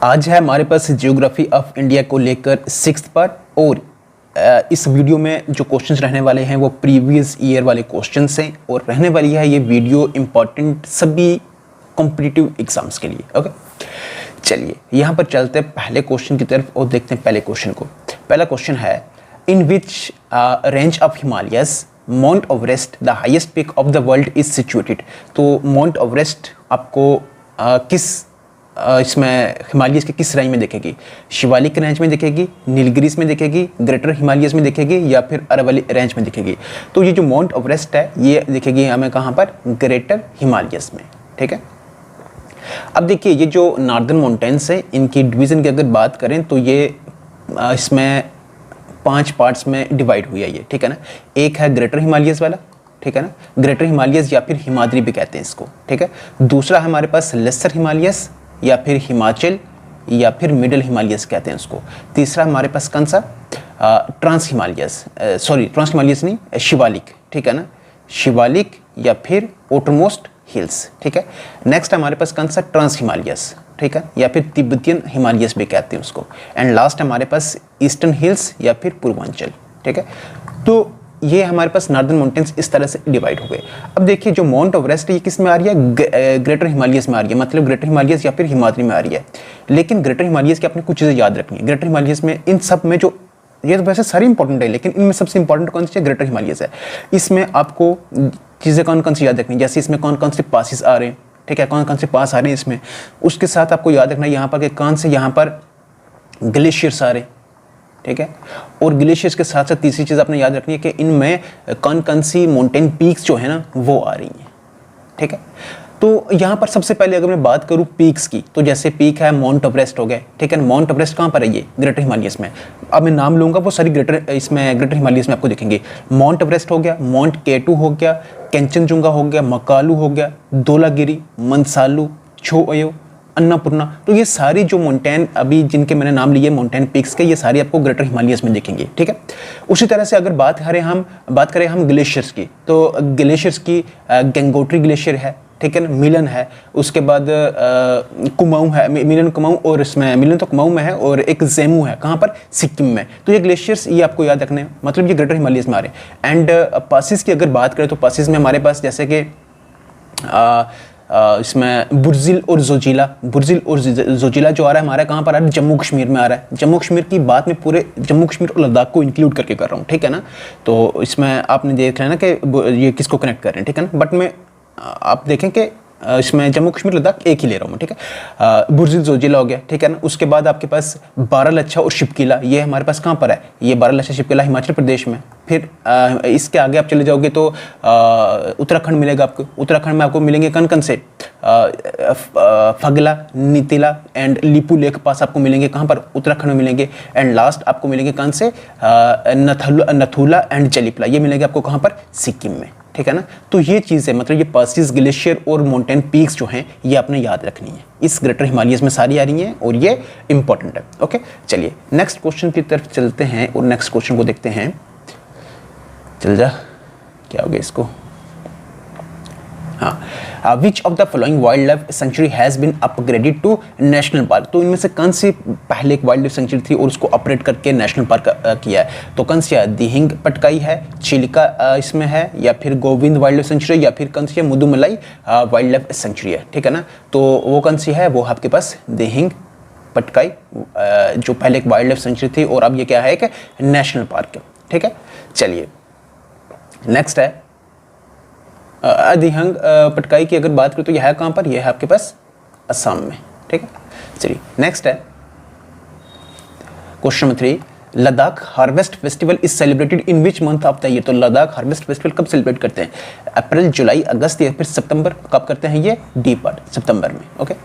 आज है हमारे पास ज्योग्राफी ऑफ इंडिया को लेकर 6th पार्ट और इस वीडियो में जो क्वेश्चंस रहने वाले हैं वो प्रीवियस ईयर वाले क्वेश्चंस हैं और रहने वाली है ये वीडियो इम्पॉर्टेंट सभी कॉम्पिटिटिव एग्जाम्स के लिए। ओके, चलिए यहाँ पर चलते हैं पहले क्वेश्चन की तरफ और देखते हैं पहले क्वेश्चन को। पहला क्वेश्चन है, in which range of Himalayas mount Everest the highest peak of the world is situated. तो माउंट एवरेस्ट आपको किस इसमें हिमालयस के किस रेंज में दिखेगी? शिवालिक रेंज में दिखेगी, नीलगिरीज में दिखेगी, ग्रेटर हिमालयस में दिखेगी या फिर अरावली रेंज में दिखेगी? तो ये जो माउंट एवरेस्ट है ये दिखेगी हमें कहाँ पर? ग्रेटर हिमालयस में। ठीक है, अब देखिए ये जो नॉर्दर्न माउंटेन्स है इनकी डिवीज़न की अगर बात करें तो ये इसमें 5 पार्ट्स में डिवाइड हुई है ये। ठीक है ना, एक है ग्रेटर हिमालयस वाला, ठीक है ना, ग्रेटर हिमालयस या फिर हिमाद्री भी कहते हैं इसको। ठीक है, दूसरा हमारे पास लेसर हिमालयस या फिर हिमाचल या फिर मिडल हिमालयस कहते हैं उसको। तीसरा हमारे पास कौन सा? ट्रांस हिमालयस, ट्रांस हिमालयस नहीं, शिवालिक। ठीक है ना, शिवालिक या फिर आउटरमोस्ट हिल्स। ठीक है, नेक्स्ट हमारे पास कौन सा? ट्रांस हिमालयस, ठीक है, या फिर तिब्बतियन हिमालयस भी कहते हैं उसको। एंड लास्ट हमारे पास ईस्टर्न हिल्स या फिर पूर्वांचल। ठीक है, तो ये हमारे पास नॉर्दर्न माउंटेन्स इस तरह से डिवाइड हो गए। अब देखिए जो माउंट एवरेस्ट है ये किस में आ रही है? ग्रेटर हिमालयस में आ रही है, मतलब ग्रेटर हिमालयस या फिर हिमाद्री में आ रही है। लेकिन ग्रेटर हिमालयस की आपने कुछ चीज़ें याद रखनी है। ग्रेटर हिमालयस में इन सब में जो ये तो वैसे सारी इंपॉर्टेंट है लेकिन इनमें सबसे इंपॉर्टेंट कौन सी है? ग्रेटर हिमालयस है। इसमें आपको चीज़ें कौन कौन सी याद रखनी है, जैसे इसमें कौन कौन से पासिस आ रहे हैं, ठीक है, कौन कौन से पास आ रहे हैं इसमें। उसके साथ आपको याद रखना है यहाँ पर कि कौन से यहाँ पर ग्लेशियर्स आ रहे हैं, ठीक है, और ग्लेशियर्स के साथ साथ तीसरी चीज़ आपने याद रखनी है कि इनमें कौन कौन सी माउंटेन पीक्स जो है ना वो आ रही हैं। ठीक है, तो यहाँ पर सबसे पहले अगर मैं बात करूँ पीक्स की तो जैसे पीक है माउंट एवरेस्ट हो गया। ठीक है, माउंट एवरेस्ट कहाँ पर है? ये ग्रेटर हिमालयस में। अब मैं नाम लूँगा वो सारी ग्रेटर हिमालयस में आपको दिखेंगे। माउंट एवरेस्ट हो गया, माउंट केटू हो गया, कंचनजुंगा हो गया, मकालू हो गया, धौलागिरी, मनसालू, छोअयो, अन्नपूर्णा। तो ये सारी जो माउंटेन अभी जिनके मैंने नाम लिए माउंटेन पीक्स के, ये सारी आपको ग्रेटर हिमालयस में दिखेंगे। ठीक है, उसी तरह से अगर बात करें हम ग्लेशियर्स की तो ग्लेशियर्स की गंगोत्री ग्लेशियर है, ठीक है ना, मिलन है, उसके बाद कुमाऊं है, मिलन कुमाऊं, और इसमें मिलन तो कुमाऊं में है और एक जेमू है, कहाँ पर? सिक्किम में। तो ये ग्लेशियर्स ये आपको याद रखने हैं, मतलब ये ग्रेटर हिमालयस में आ रहे हैं। एंड पासिस की अगर बात करें तो पासिस में हमारे पास जैसे कि इसमें बुर्जिल और जोजिला जो आ रहा है हमारा कहाँ पर आ रहा है? जम्मू कश्मीर में आ रहा है। जम्मू कश्मीर की बात मैं पूरे जम्मू कश्मीर और लद्दाख को इंक्लूड करके कर रहा हूँ, ठीक है ना। तो इसमें आपने देख लेना कि ये किसको कनेक्ट कर रहे हैं, ठीक है ना, बट मैं आप देखें कि इसमें जम्मू कश्मीर लद्दाख एक ही ले रहा हूँ मैं। ठीक है, बुर्जिल जोजिला हो गया, ठीक है ना। उसके बाद आपके पास बारालाचा और शिपकिला, ये हमारे पास कहाँ पर है? ये बारालाचा शिपकिला हिमाचल प्रदेश में। फिर इसके आगे आप चले जाओगे तो उत्तराखंड मिलेगा आपको। उत्तराखंड में आपको मिलेंगे कौन कौन से? फगला, नीतिला एंड लिपू लेक पास आपको मिलेंगे, कहाँ पर? उत्तराखंड में मिलेंगे। एंड लास्ट आपको मिलेंगे कौन से? नथुला एंड जलिपला, ये मिलेंगे आपको कहाँ पर? सिक्किम में। ठीक है ना, तो ये चीज़ है, मतलब ये पासिस, ग्लेशियर और माउंटेन पीक्स जो हैं ये आपने याद रखनी है। इस ग्रेटर हिमालयस में सारी आ रही हैं और ये इंपॉर्टेंट है। ओके, चलिए नेक्स्ट क्वेश्चन की तरफ चलते हैं और नेक्स्ट क्वेश्चन को देखते हैं। चल जा, क्या हो गया इसको? हाँ, which of the following wild life sanctuary has been upgraded to national park. तो इनमें से कौन सी पहले एक वाइल्ड लाइफ सेंचुरी थी और उसको अपग्रेड करके नेशनल पार्क किया है? तो कौन सी है? दिहिंग पटकाई है, चिलिका इसमें है, या फिर गोविंद वाइल्ड लाइफ सेंचुरी, या फिर कौन सी है? मुदुमलाई वाइल्ड लाइफ सेंचुरी है। ठीक है ना, तो वो कौन सी है? वो आपके पास दिहिंग पटकाई जो पहले एक वाइल्ड लाइफ सेंचुरी थी और अब ये क्या है कि नेशनल पार्क है। ठीक है, चलिए नेक्स्ट है दिहिंग पटकाई की अगर बात करें तो यह है कहाँ पर? यह है आपके पास असम में। ठीक है, चलिए नेक्स्ट है question number 3, Ladakh harvest festival is celebrated in which month of the year. तो लद्दाख हार्वेस्ट फेस्टिवल कब सेलिब्रेट करते हैं? अप्रैल, जुलाई, अगस्त या फिर सितंबर? कब करते हैं ये? डी पार्ट, सितंबर में। ओके,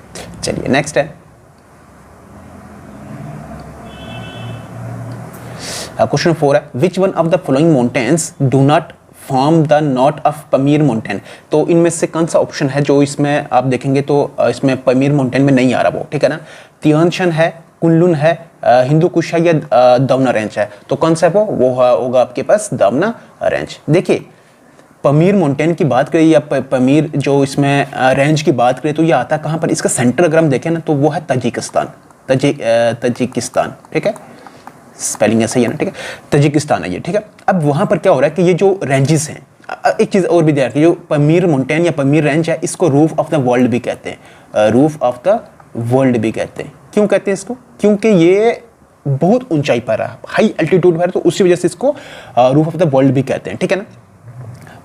चलिए नेक्स्ट है क्वेश्चन 4 है, which one of the following mountains do not form the knot of Pamir mountain. तो इनमें से कौन सा ऑप्शन है जो इसमें आप देखेंगे तो इसमें पमीर माउंटेन में नहीं आ रहा वो? ठीक है ना, तियान शान है, कुनलुन है, हिंदू कुश है या दमना रेंज है? तो कौन सा है वो होगा आपके पास दमना रेंज। देखिए पमीर माउंटेन की बात करें या पमीर जो इसमें रेंज की बात करें तो ये आता कहाँ पर? इसका सेंटर अगर हम देखें ना तो वो है ताजिकिस्तान। तजिकिस्तान, ठीक है, स्पेलिंग ऐसा ही है ना, ठीक है, तजिकिस्तान है ये, ठीक है। अब वहाँ पर क्या हो रहा है कि ये जो रेंजेस हैं, एक चीज़ और भी ध्यान रखिए, जो पमीर माउंटेन या पमीर रेंज है, इसको रूफ ऑफ द वर्ल्ड भी कहते हैं, रूफ ऑफ द वर्ल्ड भी कहते हैं। क्यों कहते हैं इसको? क्योंकि ये बहुत ऊंचाई पर है, हाई एल्टीट्यूड पर है, तो उसी वजह से इसको रूफ ऑफ द वर्ल्ड भी कहते हैं, ठीक है ना।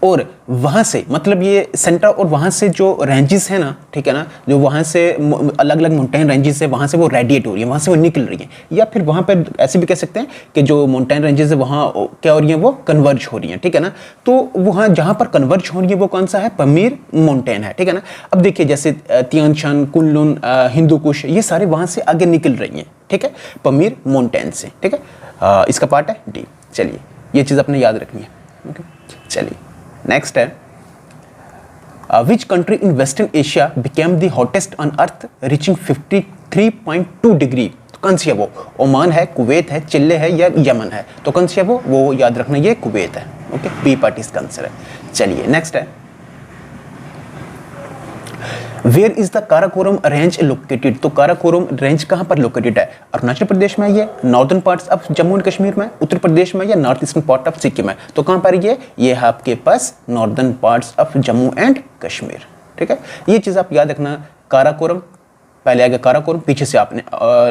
और वहाँ से मतलब ये सेंटर, और वहाँ से जो रेंजेस है ना, ठीक है ना, जो वहाँ से अलग अलग माउंटेन रेंजेस है, वहाँ से वो रेडिएट हो रही है, वहाँ से वो निकल रही है, या फिर वहाँ पर ऐसे भी कह सकते हैं कि जो माउंटेन रेंजेस है वहाँ क्या हो रही है, वो कन्वर्ज हो रही हैं, ठीक है ना। तो वहाँ जहाँ पर कन्वर्ज हो रही है वो कौन सा है? पमीर माउंटेन है, ठीक है ना। अब देखिए जैसे Tian Shan, Kunlun, Hindu Kush, ये सारे वहाँ से आगे निकल रही हैं, ठीक है, पमीर माउंटेन से, ठीक है। इसका पार्ट है डी। चलिए ये चीज़ अपने याद रखनी है, ओके। चलिए नेक्स्ट है, which country in western Asia became the hottest on earth reaching 53.2 degree? तो कौन सी है वो? ओमान है, कुवैत है, चिल्ले है या यमन है? तो कौन सी है वो याद रखना, ये कुवैत है, ओके, बी पार्ट इसका आंसर है। चलिए नेक्स्ट है, where is the Karakoram range located? तो काराकोरम रेंज कहाँ पर लोकेटेड है? अरुणाचल प्रदेश में ये, northern parts of Jammu and Kashmir में, उत्तर प्रदेश में, या north eastern part of Sikkim में? तो कहाँ पर ये है आपके पास northern parts of Jammu and Kashmir, ठीक है। ये चीज़ आप याद रखना, काराकोरम पहले आएगा, काराकोरम पीछे से आपने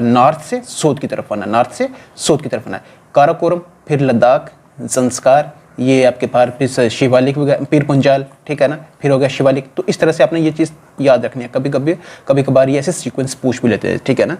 नॉर्थ से साउथ की तरफ आना, नॉर्थ से साउथ की तरफ आना है काराकोरम, फिर लद्दाख, संस्कार, ये आपके पास फिर शिवालिक, पीर पंजाल, ठीक है ना, फिर हो गया शिवालिक। तो इस तरह से आपने ये चीज़ याद रखनी है, कभी कभार ये ऐसे सीक्वेंस पूछ भी लेते हैं, ठीक है ना,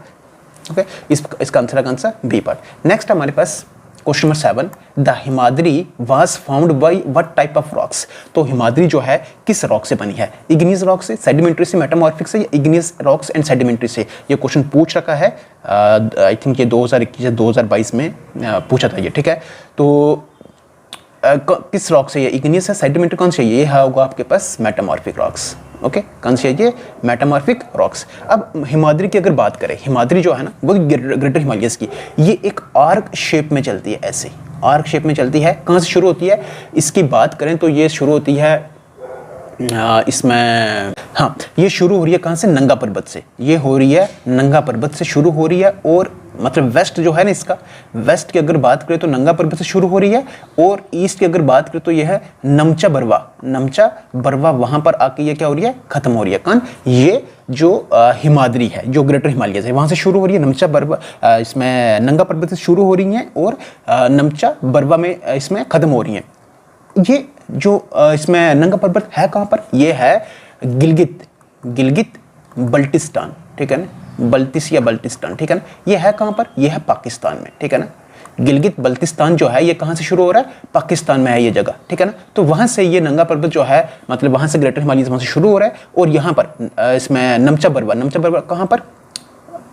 ओके। इसका आंसर है कौन सा? B part. नेक्स्ट हमारे पास question number 7, the Himadri was found by what type of rocks? तो हिमाद्री जो है किस रॉक से बनी है? इग्नियस रॉक से, सेडिमेंट्री से, मेटामॉर्फिक से, या इग्नियस रॉक्स एंड सेडिमेंट्री से? ये क्वेश्चन पूछ रखा है, आई थिंक ये 2021 या 2022 में पूछा था ये, ठीक है। तो किस रॉक से? ये इग्नियस है, सेडिमेंट्री कौन सी है? ये होगा आपके पास मेटामॉर्फिक रॉक्स, ओके। कौन सी है ये? Metamorphic rocks. अब हिमाद्री की अगर बात करें, हिमाद्री जो है ना वो ग्रेटर हिमालयस की, ये एक आर्क शेप में चलती है, ऐसे आर्क शेप में चलती है। कहाँ से शुरू होती है? इसकी बात करें तो ये शुरू होती है इसमें, हाँ, ये शुरू हो रही है कहाँ से? नंगा पर्वत से। ये हो रही है नंगा पर्वत से शुरू हो रही है, और मतलब वेस्ट जो है ना इसका, वेस्ट की अगर बात करें तो नंगा पर्वत से शुरू हो रही है, और ईस्ट की अगर बात करें तो ये है नमचा बरवा, वहां पर आके ये क्या हो रही है? खत्म हो रही है। कौन? ये जो हिमाद्री है, जो ग्रेटर हिमालयस है, वहां से शुरू हो रही है नमचा बरवा, इसमें नंगा पर्वत से शुरू हो रही है, और नमचा बरवा में इसमें खत्म हो रही है। ये जो इसमें नंगा पर्वत है कहाँ पर? ये है गिलगित बल्टिस्तान, ठीक है ना, बल्तिस या बल्टिस्तान, ठीक है ना। ये है कहाँ पर? ये है पाकिस्तान में, ठीक है ना। गिलगित बल्तिस्तान जो है ये कहाँ से शुरू हो रहा है? पाकिस्तान में है ये जगह, ठीक है ना। तो वहाँ से ये नंगा पर्वत जो है, मतलब वहाँ से ग्रेटर हिमालयस वहाँ से शुरू हो रहा है, और यहाँ पर इसमें नमचा बरवा कहाँ पर?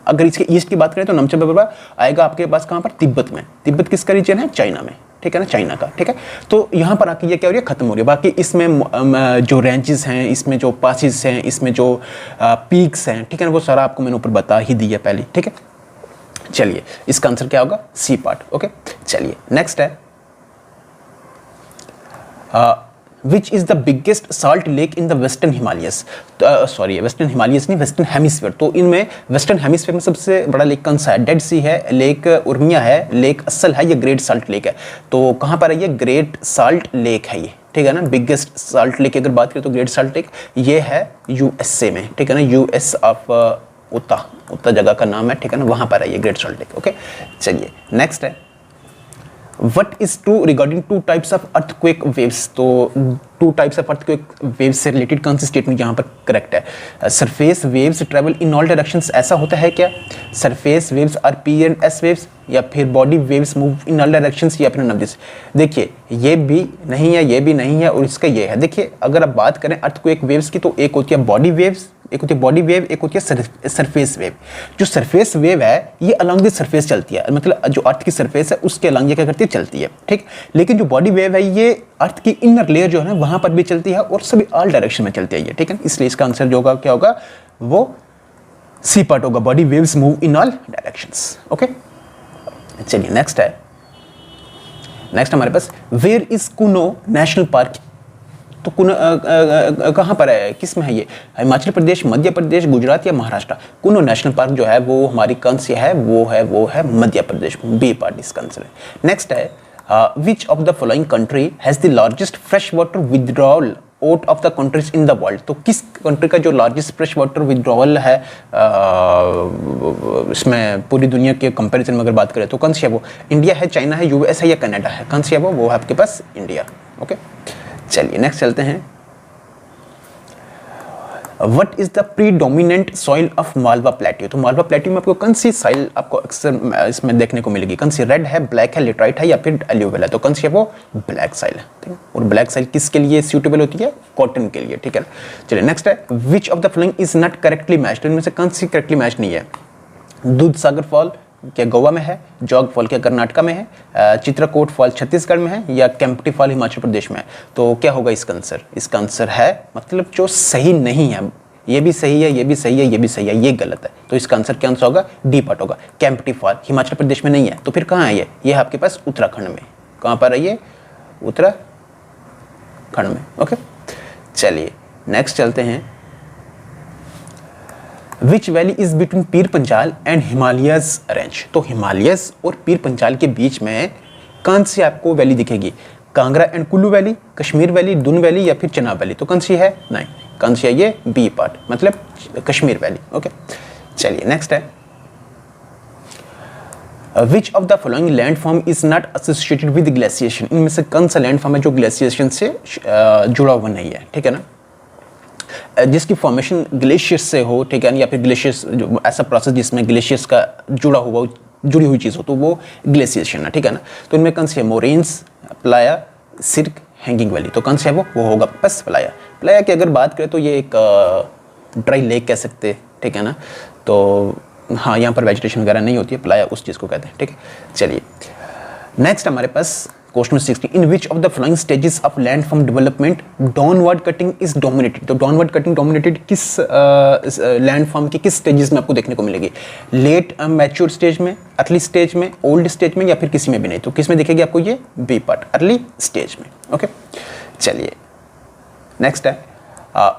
अगर इसके ईस्ट की बात करें तो नमचा बरवा आएगा आपके पास कहाँ पर? तिब्बत में। तिब्बत किसका रीजन है? चाइना में, ठीक है ना, चाइना का, ठीक है। तो यहाँ पर आके ये क्या हो रही है? खत्म हो रही है। बाकी इसमें जो रेंजेस हैं, इसमें जो पासेस हैं, इसमें जो पीक्स हैं, ठीक है ना, वो सारा आपको मैंने ऊपर बता ही दिया पहले, ठीक है। चलिए इसका आंसर क्या होगा? C part, okay. चलिए नेक्स्ट है, which is the biggest salt lake in the western Himalayas? Sorry, western Himalayas नहीं, वेस्टर्न हेमिस्फीयर। तो इनमें वेस्टर्न हेमिस्फीयर में सबसे बड़ा लेक कौन सा है? डेड सी है, लेक उर्मिया है, लेक असल है, ये ग्रेट साल्ट लेक है। तो कहाँ पर है ये? ग्रेट साल्ट लेक है ये, ठीक है ना। बिगेस्ट साल्ट लेक की अगर बात करें तो ग्रेट साल्ट लेक ये है यूएसए में, ठीक है ना, यूएस ऑफ उत्ता जगह का नाम है, ठीक है ना, वहाँ पर है ये ग्रेट साल्ट लेक, ओके। चलिए नेक्स्ट है, What is true regarding two types of earthquake waves? तो two types of earthquake waves से रिलेटेड कौन सी स्टेटमेंट यहाँ पर करेक्ट है? Surface waves travel in all directions, ऐसा होता है क्या? Surface waves R P and S waves, या फिर body waves move in all directions, या फिर नन ऑफ दिस? देखिए ये भी नहीं है, ये भी नहीं है, और इसका ये है। देखिए अगर आप बात करें अर्थक्वेक वेव्स की, तो एक होती है बॉडी वेव्स, एक होती है बॉडी वेव, एक होती है सरफेस वेव। जो सरफेस वेव है ये अलॉन्ग द सरफेस चलती है, मतलब जो अर्थ की सरफेस है उसके अलॉन्ग ये क्या करती है? चलती है, ठीक। लेकिन जो बॉडी वेव है ये अर्थ की इनर लेयर जो है ना वहां पर भी चलती है, और सभी ऑल डायरेक्शन में चलती है ये, ठीक है। इसलिए इसका आंसर जो होगा क्या होगा? वो सी पार्ट होगा, body waves move in all directions, okay. चलिए नेक्स्ट है, नेक्स्ट हमारे पास where is Kuno national park तो कहाँ पर है, किस में है ये? हिमाचल प्रदेश, मध्य प्रदेश, गुजरात या महाराष्ट्र? कुनो नेशनल पार्क जो है वो हमारी कौन सी है, वो है मध्य प्रदेश, बी पार्ट इसका आंसर है। नेक्स्ट है which of the following country has the largest fresh water withdrawal out of the countries in the world? तो किस कंट्री का जो लार्जेस्ट फ्रेश वाटर विदड्रॉल है इसमें पूरी दुनिया के कंपैरिजन में अगर बात करें तो कौन सी है वो? इंडिया है, चाइना है, यूएस है या कनाडा है? कौन सी है वो है आपके पास इंडिया। ओके, चलिए नेक्स्ट चलते हैं। What is the predominant soil of Malwa plateau? तो मालवा प्लेट्यू में आपको कौन सी सॉइल आपको अक्सर इसमें देखने को मिलेगी? कौन सी? रेड है, ब्लैक है, लेटराइट है या फिर एल्यूवियल है? तो कौन सी है वो? ब्लैक सॉइल है, ठीक है। और ब्लैक सॉइल किसके लिए सूटेबल होती है? कॉटन के लिए, ठीक है। चलिए नेक्स्ट है which of the following is not correctly matched? इनमें से कौन सी करेक्टली मैच नहीं है? दूध सागर फॉल क्या गोवा में है, जॉग फॉल क्या कर्नाटका में है, चित्रकूट फॉल छत्तीसगढ़ में है या केम्प्टी फॉल हिमाचल प्रदेश में है? तो क्या होगा इसका आंसर? इसका आंसर है मतलब जो सही नहीं है, ये भी सही है, ये भी सही है, ये भी सही है, ये गलत है। तो इसका आंसर क्या आंसर होगा? डी पार्ट होगा। केम्प्टी फॉल हिमाचल प्रदेश में नहीं है, तो फिर कहाँ है ये? ये है आपके पास उत्तराखंड में। कहाँ पर है ये? उत्तराखंड में। ओके, चलिए नेक्स्ट चलते हैं। विच valley is between Pir Panjal and Himalayas range? तो हिमालयस और पीर पंजाल के बीच में कौन सी आपको वैली दिखेगी? Kangra and Kullu valley, Kashmir valley, दुन वैली या फिर चनाब वैली? तो कौन सी है? नहीं, कौन सी है ये? बी पार्ट, मतलब कश्मीर वैली। ओके, चलिए नेक्स्ट है which of the following land form is not associated with glaciation? इनमें से कौन सा लैंड फॉर्म है जो ग्लेशिएशन से जुड़ा हुआ नहीं है, ठीक है ना, जिसकी फॉर्मेशन ग्लेशियर्स से हो, ठीक है, या फिर ग्लेशियर्स जो ऐसा प्रोसेस जिसमें ग्लेशियर्स का जुड़ी हुई चीज़ हो, तो वो ग्लेशिएशन है, ठीक है ना। तो इनमें कौन सी है? Moraines, playa, cirque, hanging valley? तो कौन सा है वो होगा बस प्लाया। प्लाया की अगर बात करें तो ये एक ड्राई लेक कह सकते हैं, ठीक है ना। तो हाँ, यहाँ पर वेजिटेशन वगैरह नहीं होती है, प्लाया उस चीज़ को कहते हैं, ठीक है। चलिए नेक्स्ट हमारे पास question 60, in which of the following stages of land form development downward cutting is dominated? तो डाउनवर्ड कटिंग डोमिनेटेड किस लैंड फॉर्म की किस स्टेजेस में आपको देखने को मिलेगी? लेट मैच्योर स्टेज में, अर्ली स्टेज में, ओल्ड स्टेज में या फिर किसी में भी नहीं? तो किस में दिखेगी आपको ये? बी पार्ट, अर्ली स्टेज में। ओके, चलिए नेक्स्ट है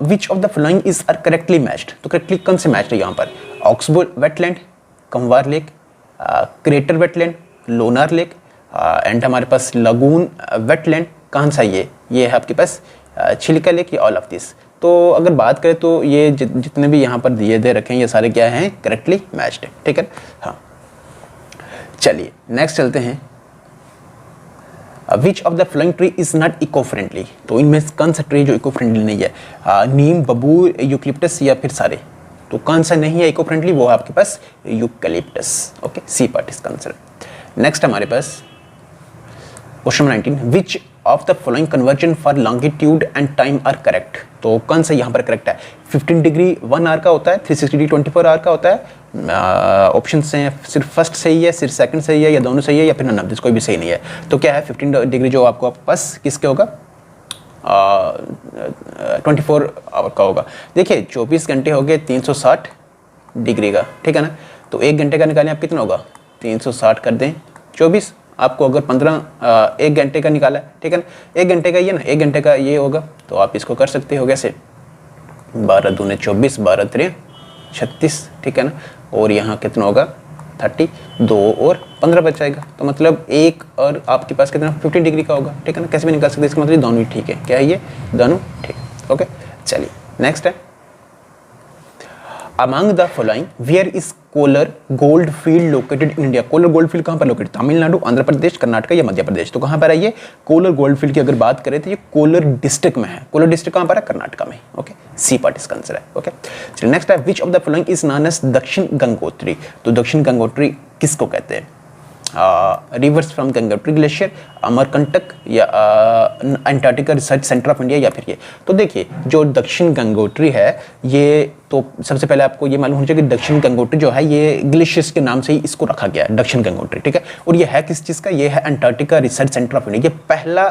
which of the following is are correctly matched? तो करेक्टली कौन से मैच है यहाँ पर? Oxbow wetland, Kanwar lake, crater wetland, Lonar lake and हमारे पास लगून वेटलैंड। कौन सा ये है आपके पास? छिलका लेक या ऑल ऑफ दिस? तो अगर बात करें तो ये जितने भी यहाँ पर दिए दे रखे हैं ये सारे क्या हैं? करेक्टली मैच्ड है, ठीक है। हाँ, चलिए नेक्स्ट चलते हैं। Which of the flowing tree is not eco friendly? तो इनमें कौन सा ट्री जो इको फ्रेंडली नहीं है? नीम, बबूर, यूकलिप्टस या फिर सारे? तो कौन सा नहीं है इको फ्रेंडली? वो है आपके पास यूकलिप्टस। ओके, सी पार्ट इसका आंसर। नेक्स्ट हमारे पास question 19, which of the following conversion for longitude and time are correct? तो कौन सा यहाँ पर करेक्ट है? 15 डिग्री 1 आवर का होता है, 360 डिग्री 24 आवर का होता है। ऑप्शन से सिर्फ फर्स्ट सही है, सिर्फ सेकंड सही है या दोनों सही है या फिर नन ऑफ दिस कोई भी सही नहीं है? तो क्या है 15 डिग्री जो आपको पास किसके होगा? 24 आवर का होगा। देखिए 24 घंटे हो गए 360 डिग्री का, ठीक है ना। तो 1 घंटे का निकालें आप कितना होगा? 360 कर दें 24, आपको अगर 1 घंटे का निकाला है, ठीक है ना। 1 घंटे का ये ना, 1 घंटे का ये होगा, तो आप इसको कर सकते हो कैसे? 12 दूने 24, 12 3 36, ठीक है ना। और यहाँ कितना होगा? 30, 2 और 15 बच जाएगा। तो मतलब 1 और आपके पास कितना? 15 डिग्री का होगा, ठीक है ना। कैसे भी निकाल सकते हैं, इसका मतलब दोनों ही ठीक है। क्या है ये? दोनों ठीक। ओके, चलिए नेक्स्ट है among the following where is Kolar gold field located in India? Kolar gold field कहाँ पर लोकेटेड? तमिलनाडु, आंध्र प्रदेश, कर्नाटक या मध्य प्रदेश? तो कहाँ पर है ये कोलर गोल्ड फील्ड की अगर बात करें तो ये कोलर डिस्ट्रिक्ट में है। कोलर डिस्ट्रिक्ट कहाँ पर है? कर्नाटका में। ओके, सी पार्ट इसका आंसर है। ओके, चलिए नेक्स्ट है which of the following is known as Dakshin Gangotri? तो दक्षिण गंगोत्री किसको कहते हैं? Rivers from Gangotri glacier, Amarkantak या Antarctica research center of India या फिर ये? तो देखिए जो दक्षिण गंगोत्री है ये, तो सबसे पहले आपको ये मालूम होना चाहिए कि दक्षिण गंगोत्री जो है ये ग्लेशियर्स के नाम से ही इसको रखा गया है, दक्षिण गंगोत्री, ठीक है। और ये है किस चीज़ का? ये है Antarctica research center of India. ये पहला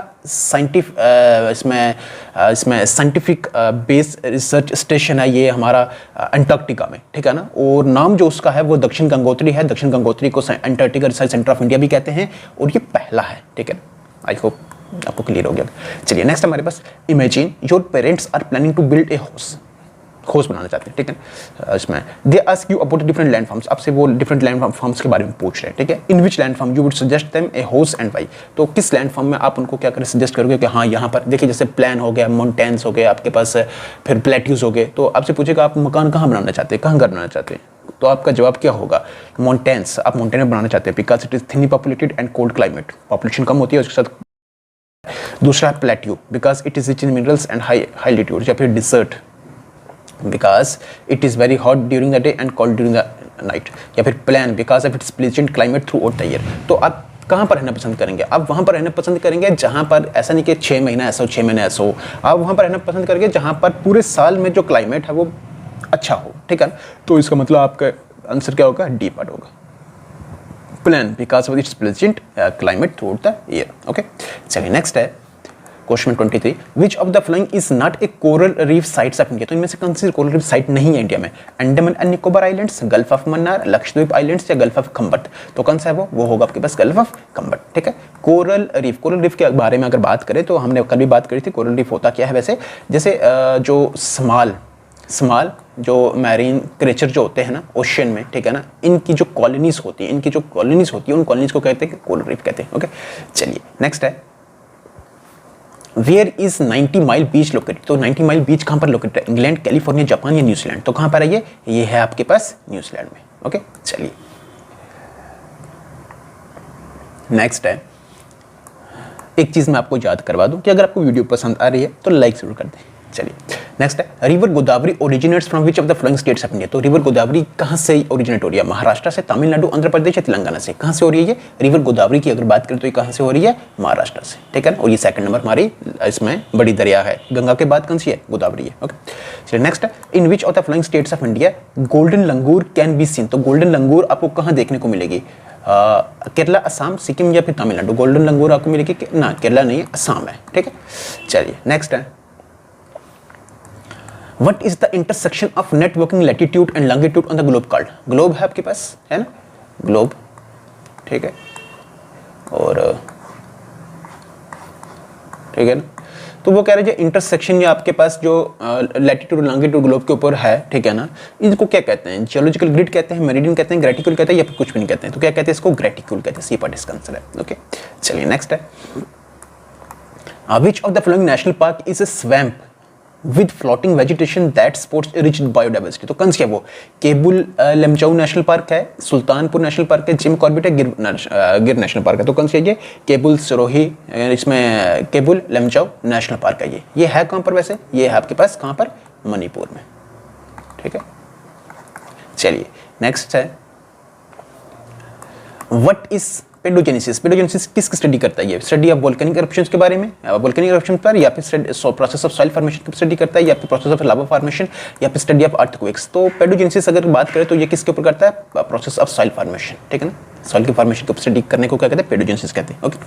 इसमें साइंटिफिक बेस रिसर्च स्टेशन है ये हमारा अंटार्कटिका में, ठीक है ना। और नाम जो उसका है वो दक्षिण गंगोत्री है। दक्षिण गंगोत्री को Antarctica research center of India भी कहते हैं और ये पहला है, ठीक है। आई होप आपको क्लियर हो गया। चलिए नेक्स्ट हमारे पास, imagine your parents are planning to build a house बनाना चाहते हैं, ठीक है। इसमें they ask you about different land forms, आपसे वो डिफरेंट लैंड फॉर्म्स के बारे में पूछ रहे हैं, ठीक है। In which land form you would suggest them a house and why, तो किस लैंड फॉर्म में आप उनको क्या करें सजेस्ट करोगे कि हाँ यहाँ पर देखिए, जैसे प्लान हो गया, माउंटेन्स हो गए आपके पास, फिर प्लेट्यूज हो गए, तो आपसे पूछेगा आप मकान कहाँ बनाना चाहते हैं, कहाँ घर बनाना चाहते हैं, तो आपका जवाब क्या होगा, माउंटेन्स, आप माउंटेन में बनाना चाहते हैं because it is thinly populated and cold climate, population कम होती है उसके साथ। दूसरा plateau because it is rich in minerals and high altitude, या फिर desert because it is very hot during the day and cold during the night, या फिर plain because of its pleasant climate throughout the year. तो आप कहाँ पर रहना पसंद करेंगे, आप वहाँ पर रहना पसंद करेंगे जहाँ पर ऐसा नहीं कि 6 महीना ऐसा हो 6 महीने ऐसा हो, आप वहाँ पर रहना पसंद करेंगे जहाँ पर पूरे साल में जो क्लाइमेट है वो अच्छा हो, ठीक है। तो इसका मतलब आपका आंसर क्या होगा, डी पार्ट होगा, plan because of its pleasant climate throughout the year. Okay, चलिए नेक्स्ट है question 23, which of the following is not a coral reef sites of India, तो इनमें से कौन सी कोरल रीफ साइट नहीं है इंडिया में, Andaman and Nicobar islands, gulf of Mannar, Lakshadweep islands या गल्फ ऑफ खंबट, तो कौन सा है वो होगा आपके पास गल्फ ऑफ खंबट, ठीक है। कोरल रीफ के बारे में अगर बात करें तो हमने कल भी बात करी थी, कोरल रीफ होता क्या है वैसे, जैसे जो स्मॉल जो मैरीन क्रिएचर जो होते हैं ना ओशियन में, ठीक है ना, इनकी जो कॉलोनीज होती हैं उन कॉलोनीज को कहते हैं कोरल रीफ कहते हैं। ओके, चलिए नेक्स्ट है, where is 90 mile beach located, तो 90 माइल बीच कहाँ पर लोकेटेड है, इंग्लैंड, कैलिफोर्निया, जापान या न्यूजीलैंड, तो कहाँ पर है ये है आपके पास न्यूजीलैंड में। ओके, चलिए नेक्स्ट है, एक चीज मैं आपको याद करवा दूं कि अगर आपको वीडियो पसंद आ रही है तो लाइक जरूर कर दें। चलिए नेक्स्ट है, river Godavari originates from which of the following states of India, तो रिवर गोदावरी कहाँ से ओरिजिनेट हो रही है, महाराष्ट्र से, तमिलनाडु, आंध्र प्रदेश या तेलंगाना से, कहाँ से हो रही है ये रिवर गोदावरी की अगर बात करें तो ये कहाँ से हो रही है, महाराष्ट्र से, ठीक है। और ये सेकंड नंबर हमारी इसमें बड़ी दरिया है, गंगा के बाद कौन सी है, गोदावरी है। ओके, चलिए नेक्स्ट है, in which of the following states of India golden langur can be seen, तो गोल्डन लंगूर आपको कहाँ देखने को मिलेगी, केरला, असम, सिक्किम या फिर तमिलनाडु, गोल्डन लंगूर आपको मिलेगी ना, केरला नहीं है, असम है, ठीक है। चलिए नेक्स्ट है, what is the intersection of networking latitude and longitude on the globe called, globe है आपके पास है ना, ग्लोब, ठीक है, और ठीक है ना, तो वो कह रहे हैं इंटरसेक्शन या आपके पास जो लैटिट्यूड और लॉन्गिट्यूड ग्लोब के ऊपर है, ठीक है ना, इनको क्या कहते हैं, जियोलॉजिकल ग्रिड कहते हैं, मेरिडियन कहते हैं, ग्रेटिक्यूल कहते हैं, या फिर कुछ भी नहीं कहते हैं, तो क्या कहते हैं इसको, ग्रेटिक्यूल कहते हैं, सी पार्ट इसका आंसर है। ओके, चलिए नेक्स्ट है, which of the following national park is a swamp with floating vegetation that supports rich biodiversity, तो कौन सी है वो, केबुल लमचाऊ नेशनल पार्क है, सुल्तानपुर नेशनल पार्क है, जिम कॉर्बेट है, गिर नेशनल पार्क है, तो कौन सी है ये, केबुल सिरोही, इसमें केबुल लमचाऊ नेशनल पार्क है ये है कहाँ पर वैसे, ये है आपके पास कहाँ पर, मणिपुर में, ठीक है। चलिए नेक्स्ट है, व्हाट इज पेडोजेनेसिस, पेडोजेनेसिस किसकी स्टडी करता है, ये स्टडी ऑफ वोल्केनिक इरप्शंस के बारे में, वोल्केनिक इरप्शन पर, या फिर प्रोसेस ऑफ सॉइल फॉर्मेशन की स्टडी करता है, या फिर प्रोसेस ऑफ लावा फॉर्मेशन, या फिर स्टडी ऑफ अर्थक्वेक्स, तो पेडोजेनेसिस अगर बात करें तो ये किसके ऊपर करता है, प्रोसेस ऑफ सॉइल फॉर्मेशन, ठीक है ना, सॉइल की फॉर्मेशन को स्टडी करने को क्या कहते हैं, पेडोजेनेसिस कहते हैं। Okay,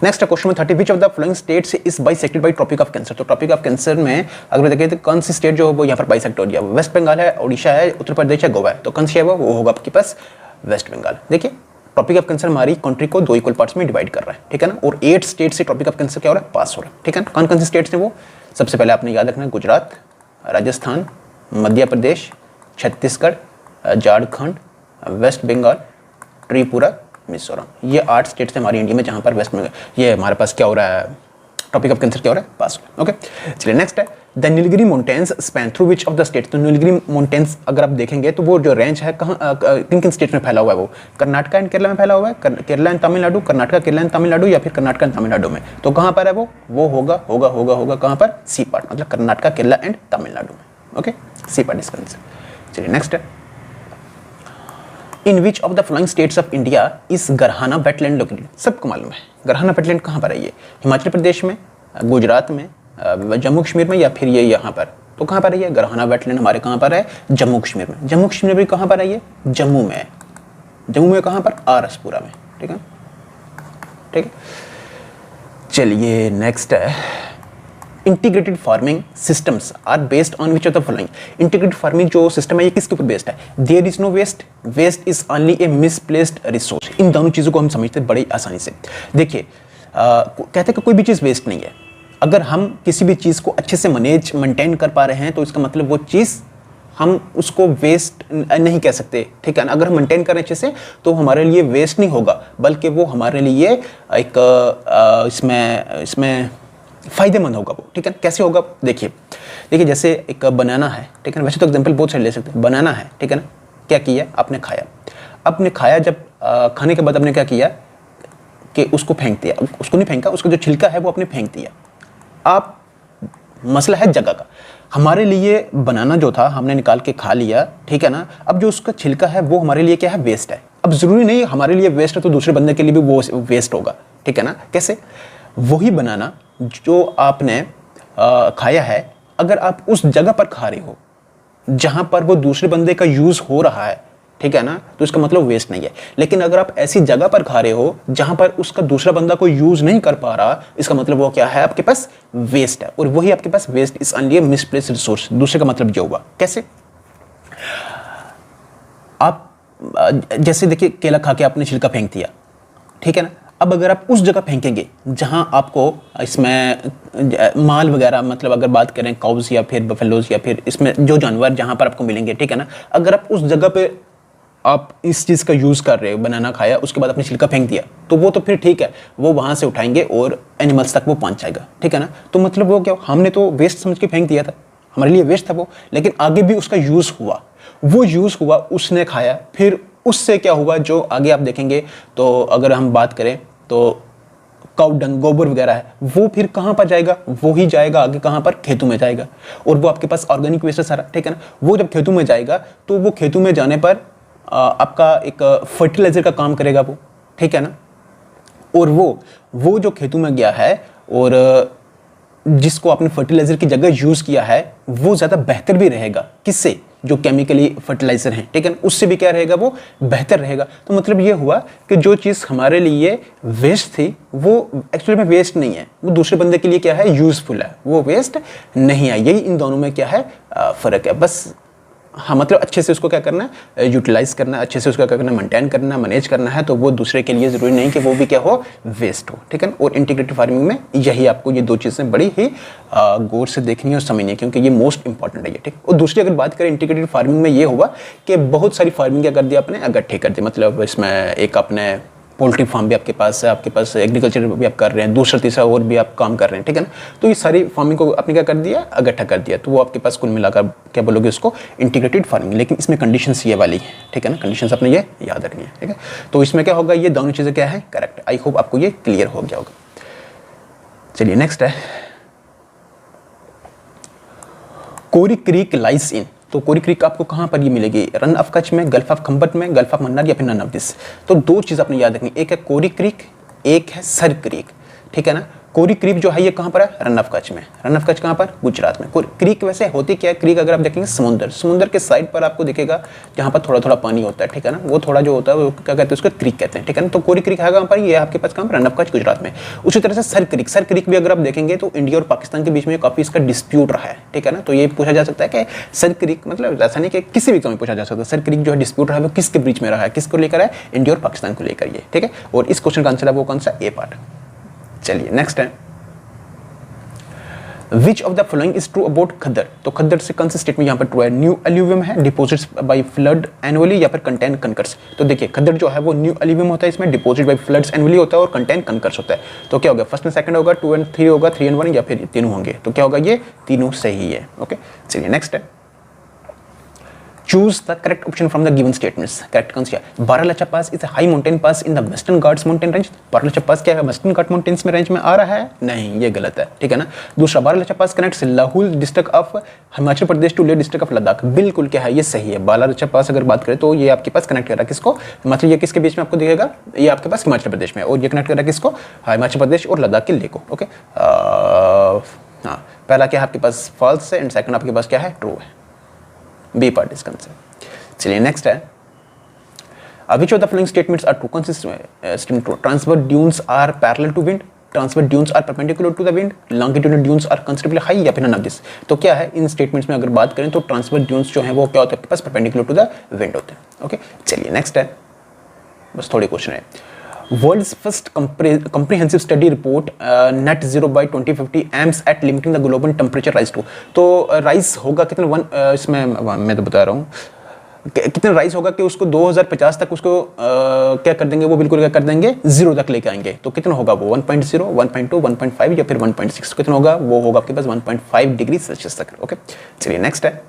next question 30, which of the following states is bisected by tropic of cancer, तो ट्रॉपिक ऑफ कैंसर में अगर देखें तो कौन सी स्टेट जो है वो यहाँ पर बाइसेक्ट हो रही है, वेस्ट बंगाल है, ओडिशा है, उत्तर प्रदेश है, गोवा है, तो कौन सी है वो होगा आपके पास वेस्ट बंगाल। देखिए ट्रॉपिक ऑफ कैंसर हमारी कंट्री को 2 इक्वल पार्ट्स में डिवाइड कर रहा है, ठीक है ना, और 8 स्टेट से ट्रॉपिक ऑफ कैंसर क्या हो रहा है, पास हो रहा है, ठीक है ना। कौन कौन से स्टेट्स हैं वो, सबसे पहले आपने याद रखना है, गुजरात, राजस्थान, मध्य प्रदेश, छत्तीसगढ़, झारखंड, वेस्ट बंगाल, त्रिपुरा, मिजोरम, ये 8 स्टेट्स हैं हमारी इंडिया में जहाँ पर वेस्ट बंगाल ये हमारे पास क्या हो रहा है, टॉपिक ऑफ कैंसर क्या हो रहा है, पास हो रहा है। ओके, चलिए नेक्स्ट है, the Nilgiri mountains span through which of the states, तो नीलगिरी माउंटेन्स अगर आप देखेंगे तो वो जो रेंज है कहाँ किन किन स्टेट्स में फैला हुआ है, वो कर्नाटक एंड केरला में फैला हुआ है, केरला एंड तमिलनाडु, कर्नाटक, केरला एंड तमिलनाडु, या फिर कर्नाटक एंड तमिलनाडु में, तो कहाँ पर है वो होगा कहाँ पर, सी पार्ट, मतलब कर्नाटक, केरला एंड तमिलनाडु में। ओके, सी पार्ट इसका आंसर। चलिए नेक्स्ट है, in which of the following states of India is Gharana wetland located, सबको मालूम है गरहाना वेटलैंड कहाँ पर है, ये हिमाचल प्रदेश में, गुजरात में, जम्मू कश्मीर में, या फिर ये यहाँ पर, तो कहाँ पर है ये गरहाना वेटलैंड हमारे कहाँ पर है, जम्मू कश्मीर में, जम्मू कश्मीर में भी कहाँ पर है ये, जम्मू में है, जम्मू में कहाँ पर, आरसपुरा में, ठीक है, ठीक है। चलिए नेक्स्ट है, integrated farming systems are based on which of the following, integrated farming जो सिस्टम है ये किसके ऊपर बेस्ड है, there is no waste, waste is only a misplaced resource, इन दोनों चीज़ों को हम समझते हैं बड़ी आसानी से। देखिए कहते हैं कि कोई भी चीज़ वेस्ट नहीं है। अगर हम किसी भी चीज़ को अच्छे से मेंटेन कर पा रहे हैं तो इसका मतलब वो चीज़ हम उसको वेस्ट नहीं कह सकते, ठीक है ना। अगर हम मेंटेन करें अच्छे से तो हमारे लिए वेस्ट नहीं होगा, बल्कि वो हमारे लिए एक इसमें फ़ायदेमंद होगा वो, ठीक है। कैसे होगा, देखिए जैसे एक बनाना है, ठीक है ना। वैसे तो एग्जांपल बहुत सारे ले सकते हैं। बनाना है, ठीक है ना, क्या किया आपने खाया, जब खाने के बाद आपने क्या किया कि उसको फेंक दिया, उसको नहीं फेंका, उसका जो छिलका है वो आपने फेंक दिया। आप मसला है जगह का। हमारे लिए बनाना जो था हमने निकाल के खा लिया, ठीक है ना। अब जो उसका छिलका है वो हमारे लिए क्या है, वेस्ट है। अब ज़रूरी नहीं हमारे लिए वेस्ट है तो दूसरे बंदे के लिए भी वो वेस्ट होगा, ठीक है ना। कैसे, वही बनाना जो आपने खाया है, अगर आप उस जगह पर खा रहे हो जहां पर वो दूसरे बंदे का यूज़ हो रहा है, ठीक है ना, तो इसका मतलब वेस्ट नहीं है। लेकिन अगर आप ऐसी जगह पर खा रहे हो जहां पर उसका दूसरा बंदा कोई यूज नहीं कर पा रहा, इसका मतलब वो क्या है, आपके पास वेस्ट है। और वही आपके पास waste is only misplaced resource. दूसरे का मतलब ये हुआ। कैसे, आप जैसे देखिए केला खा के आपने छिलका फेंक दिया, ठीक है ना। अब अगर आप उस जगह फेंकेंगे जहां आपको इसमें माल वगैरह, मतलब अगर बात करें काउज या फिर बफेलोज या फिर इसमें जो जानवर जहां पर आपको मिलेंगे, ठीक है ना, अगर आप उस जगह पे आप इस चीज़ का यूज़ कर रहे हो, बनाना खाया, उसके बाद अपने छिलका फेंक दिया, तो वो तो फिर ठीक है, वो वहाँ से उठाएंगे और एनिमल्स तक वो पहुँच जाएगा, ठीक है ना। तो मतलब वो क्या, हमने तो वेस्ट समझ के फेंक दिया था, हमारे लिए वेस्ट था वो, लेकिन आगे भी उसका यूज़ हुआ, वो यूज़ हुआ, उसने खाया, फिर उससे क्या हुआ जो आगे आप देखेंगे। तो अगर हम बात करें तो काउ डंग, गोबर वगैरह है, वो फिर कहाँ पर जाएगा, वो ही जाएगा आगे कहाँ पर, खेतों में जाएगा। और वो आपके पास ऑर्गेनिक वेस्ट है सारा, ठीक है ना। वो जब खेतों में जाएगा तो वो खेतों में जाने पर आपका एक फर्टिलाइजर का काम करेगा वो, ठीक है ना। और वो जो खेतों में गया है और जिसको आपने फर्टिलाइजर की जगह यूज़ किया है, वो ज़्यादा बेहतर भी रहेगा। किससे, जो केमिकली फर्टिलाइजर हैं, ठीक है ना, उससे भी क्या रहेगा, वो बेहतर रहेगा। तो मतलब ये हुआ कि जो चीज़ हमारे लिए वेस्ट थी वो एक्चुअली में वेस्ट नहीं है, वो दूसरे बंदे के लिए क्या है, यूज़फुल है, वो वेस्ट नहीं है। यही इन दोनों में क्या है, फ़र्क है बस। हाँ, मतलब अच्छे से उसको क्या करना है, यूटिलाइज करना है, अच्छे से उसका क्या करना है, मेंटेन करना है, मैनेज करना है, तो वो दूसरे के लिए ज़रूरी नहीं कि वो भी क्या हो, वेस्ट हो, ठीक है। और इंटीग्रेटेड फार्मिंग में यही आपको ये दो चीज़ें बड़ी ही गौर से देखनी और समझनी है, क्योंकि ये मोस्ट इंपॉर्टेंट है ये, ठीक। और दूसरी अगर बात करें इंटीग्रेटेड फार्मिंग में, ये हुआ कि बहुत सारी फार्मिंग क्या कर दिया आपने, इकट्ठे कर दी। मतलब इसमें एक आपने पोल्ट्री फार्म भी आपके पास है, आपके पास एग्रीकल्चर भी आप कर रहे हैं, दूसरा तीसरा और भी आप काम कर रहे हैं, ठीक है ना। तो ये सारी फार्मिंग को आपने क्या कर दिया, इकट्ठा कर दिया, तो वो आपके पास कुल मिलाकर क्या बोलोगे उसको, इंटीग्रेटेड फार्मिंग। लेकिन इसमें कंडीशंस ये वाली है, ठीक है ना, कंडीशंस आपने ये याद रखनी है, ठीक है। तो इसमें क्या होगा, ये दोनों चीज़ें क्या है, करेक्ट। आई होप आपको ये क्लियर हो गया होगा। चलिए नेक्स्ट है, कोरी क्रीक लाइज इन। तो कोरी क्रीक आपको कहाँ पर ये मिलेगी, रन ऑफ कच्छ में, गल्फ ऑफ खंबत में, गल्फ ऑफ मन्नार या फिर नन ऑफ दिस। तो दो चीज़ आपने याद रखनी, एक है कोरी क्रीक, एक है सर क्रीक, ठीक है ना। कोरी क्रीक जो है ये कहाँ पर है, रन ऑफ कच्छ में। रन ऑफ कच्छ कहाँ पर, गुजरात में। क्रीक वैसे होती क्या है, क्रीक अगर आप देखेंगे समुद्र के साइड पर आपको दिखेगा जहाँ पर थोड़ा थोड़ा पानी होता है, ठीक है ना, वो थोड़ा जो होता है वो क्या कहते हैं, उसको क्रीक कहते हैं, ठीक है ना। तो कोरी क्रीक है कहाँ पर, ये आपके पास कहाँ पर, रन ऑफ कच्छ गुजरात में। उसी तरह से सर क्रीक भी अगर आप देखेंगे तो इंडिया और पाकिस्तान के बीच में काफ़ी इसका डिस्प्यूट रहा है, ठीक है ना। तो ये पूछा जा सकता है कि सर क्रीक मतलब ऐसा नहीं कि किसी भी में पूछा जा सकता है, सर क्रीक जो है डिस्प्यूट रहा है वो किसके बीच में रहा है, किसको लेकर है, इंडिया और पाकिस्तान को लेकर ये, ठीक है। और इस क्वेश्चन का आंसर है वो कौन सा, ए पार्ट। चलिए नेक्स्ट है, Which of the following is true about खद्दर। तो खद्दर से कौन सा स्टेटमेंट यहाँ पर ट्रू है, न्यू एल्यूवियम है, डिपोजिट्स बाय फ्लड एनुअली या फिर कंटेन कंकर्स। तो देखिए खद्दर जो है वो न्यू एल्यूवियम होता है, इसमें डिपोजिट बाय फ्लड्स एनुअली होता है और कंटेन कंकर्स होता है। तो क्या होगा, फर्स्ट एंड सेकंड होगा, 2 और 3 होगा, 3 और 1 या फिर तीनों होंगे। तो क्या होगा, ये तीनों सही है, ओके। चलिए नेक्स्ट है, choose the correct option from the given statements. Correct कौन सा है, Baralacha pass is a high mountain pass in the western ghats mountain range. Baralacha pass क्या है, वेस्टर्न घाट माउंटेन्स में रेंज में आ रहा है, नहीं ये गलत है, ठीक है ना। दूसरा, Baralacha pass connects Lahaul district of Himachal Pradesh to Leh district of Ladakh. बिल्कुल क्या है, ये सही है। बारालाचा पास अगर बात करें तो ये आपके पास कनेक्ट कर रहा है किसको, हिमाचल, ये किसके बीच में आपको दिखेगा, ये आपके पास हिमाचल प्रदेश में, और ये कनेक्ट कर रहा है किसको, हिमाचल प्रदेश और लद्दाख के लेह को, ओके। हाँ, पहला क्या है आपके पास फॉल्स है एंड सेकंड आपके पास क्या है, ट्रू है, बी पार्ट इसका आंसर। चलिए नेक्स्ट है, which of the following statements are true, consistent true, transverse dunes are parallel to wind, transverse dunes are perpendicular to the wind, longitudinal dunes are considerably high या फिर none of this। तो क्या है, इन statements में अगर बात करें तो transverse dunes जो हैं वो क्या होते हैं आपके पास, perpendicular to the wind होते हैं, ओके। चलिए नेक्स्ट है, बस थोड़े क्वेश्चन है, world's first comprehensive study report net zero by 2050 aims at limiting the global temperature rise to. तो राइज होगा कितना इसमें मैं तो बता रहा हूँ कितना राइज होगा कि उसको 2050 तक उसको क्या कर देंगे, वो बिल्कुल क्या कर देंगे, जीरो तक लेके आएंगे। तो कितना होगा वो 1.0, 1.2, 1.5 या फिर 1.6, कितना होगा वो होगा आपके पास 1.5 डिग्री सेल्सियस तक। ओके, चलिए नेक्स्ट है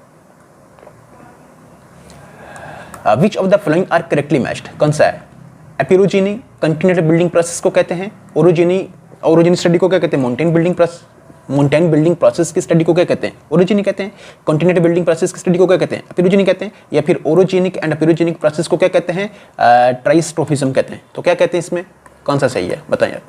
which of the following are correctly matched, कौन सा है? एपिरोजेनी कंटिन्यूटी बिल्डिंग प्रोसेस को कहते हैं, ओरोजेनी स्टडी को क्या कहते हैं, माउंटेन बिल्डिंग प्रोसेस की स्टडी को क्या कहते हैं, ओरोजेनी कहते हैं। कंटिन्यूटी बिल्डिंग प्रोसेस की स्टडी को क्या कहते हैं, एपिरोजेनी कहते हैं। या फिर ओरोजेनिक एंड एपिरोजेनिक प्रोसेस को क्या कहते हैं, ट्राइस्ट्रोफिज्म कहते हैं। तो क्या कहते हैं इसमें, कौन सा सही है बताएं आप?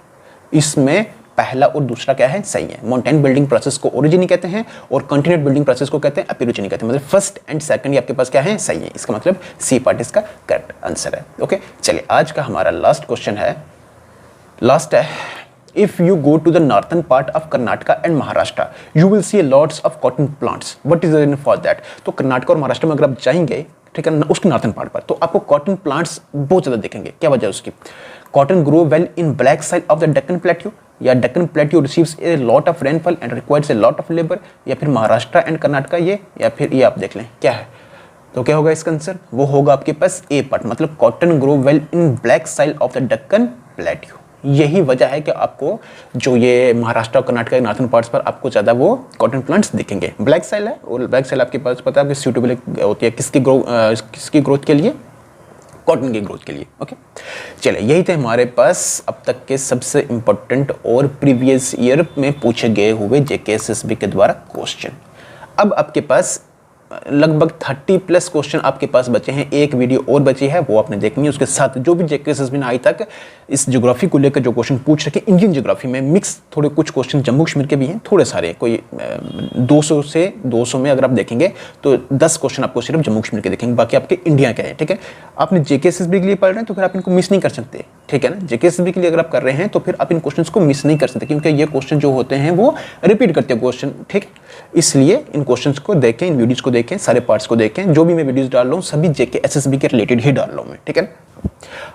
इसमें पहला और दूसरा क्या है, सही है। माउंटेन बिल्डिंग प्रोसेस को ओरिजिनी कहते हैं और कंटिन्यूट बिल्डिंग प्रोसेस को कहते हैं एपिरोजेनी कहते हैं। मतलब फर्स्ट एंड सेकंड आपके पास क्या है, सही है। इसका मतलब सी पार्ट इसका करेक्ट आंसर है। ओके, चलिए आज का हमारा लास्ट क्वेश्चन है, लास्ट है, if you go to the northern part of Karnataka and Maharashtra you will see lots of cotton plants, what is the reason for that? तो कर्नाटक और महाराष्ट्र में अगर आप जाएंगे, ठीक है, उसके नॉर्थन पार्ट पर, तो आपको कॉटन प्लांट्स बहुत ज्यादा दिखेंगे। क्या वजह है उसकी? Cotton grow well in black side of the Deccan plateau, या Deccan plateau receives a lot of rainfall and requires a lot of labour, या फिर महाराष्ट्र एंड कर्नाटका ये, या फिर ये आप देख लें क्या है। तो क्या होगा इसका आंसर, वो होगा आपके पास ए पार्ट, मतलब cotton grow well in black side of the Deccan plateau. यही वजह है कि आपको जो ये महाराष्ट्र और कर्नाटक के नॉर्थन पार्ट्स पर आपको ज़्यादा वो कॉटन प्लांट्स दिखेंगे। ब्लैक साइल है और ब्लैक साइल आपके पास पता है कि सूटेबल होती है किसकी ग्रोथ के लिए, कॉटन की ग्रोथ के लिए। ओके, चलिए यही थे हमारे पास अब तक के सबसे इंपॉर्टेंट और प्रीवियस ईयर में पूछे गए हुए जेके एसएसबी के द्वारा क्वेश्चन। अब आपके पास लगभग 30+ क्वेश्चन आपके पास बचे हैं, एक वीडियो और बची है वो आपने देखनी है। उसके साथ जो भी जेके एसएसबी ने आज तक इस ज्योग्राफी को लेकर जो क्वेश्चन पूछ रखे, इंडियन ज्योग्राफी में मिक्स थोड़े कुछ क्वेश्चन जम्मू कश्मीर के भी हैं, थोड़े सारे, कोई 200 से 200 में अगर आप देखेंगे तो 10 क्वेश्चन आपको सिर्फ जम्मू कश्मीर के देखेंगे, बाकी आपके इंडिया के हैं। ठीक है, आपने जेके एसएसबी के लिए पढ़ रहे हैं तो फिर आप इनको मिस नहीं कर सकते। ठीक है ना, जेके एसएसबी के लिए अगर आप कर रहे हैं तो फिर आप इन क्वेश्चंस को मिस नहीं कर सकते, क्योंकि ये क्वेश्चन जो होते हैं वो रिपीट करते हैं क्वेश्चन। ठीक, इसलिए इन क्वेश्चंस को देखें, इन वीडियोस को देखें, सारे पार्ट्स को देखें। जो भी मैं वीडियोस डाल रहा हूँ सभी जेके एसएसबी के रिलेटेड ही डाल रहा हूँ मैं। ठीक है,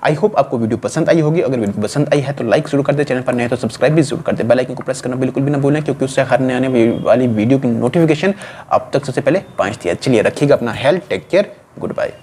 आई होप आपको वीडियो पसंद आई होगी। अगर वीडियो पसंद आई है तो लाइक जरूर कर दे, चैनल पर नए तो सब्सक्राइब भी जरूर कर दे, बेल आइकन को प्रेस करना बिल्कुल भी ना भूलें, क्योंकि उससे हर नए आने वाली वीडियो की नोटिफिकेशन अब तक सबसे पहले पहुंचती है। चलिए रखिएगा अपना health, take care, good bye.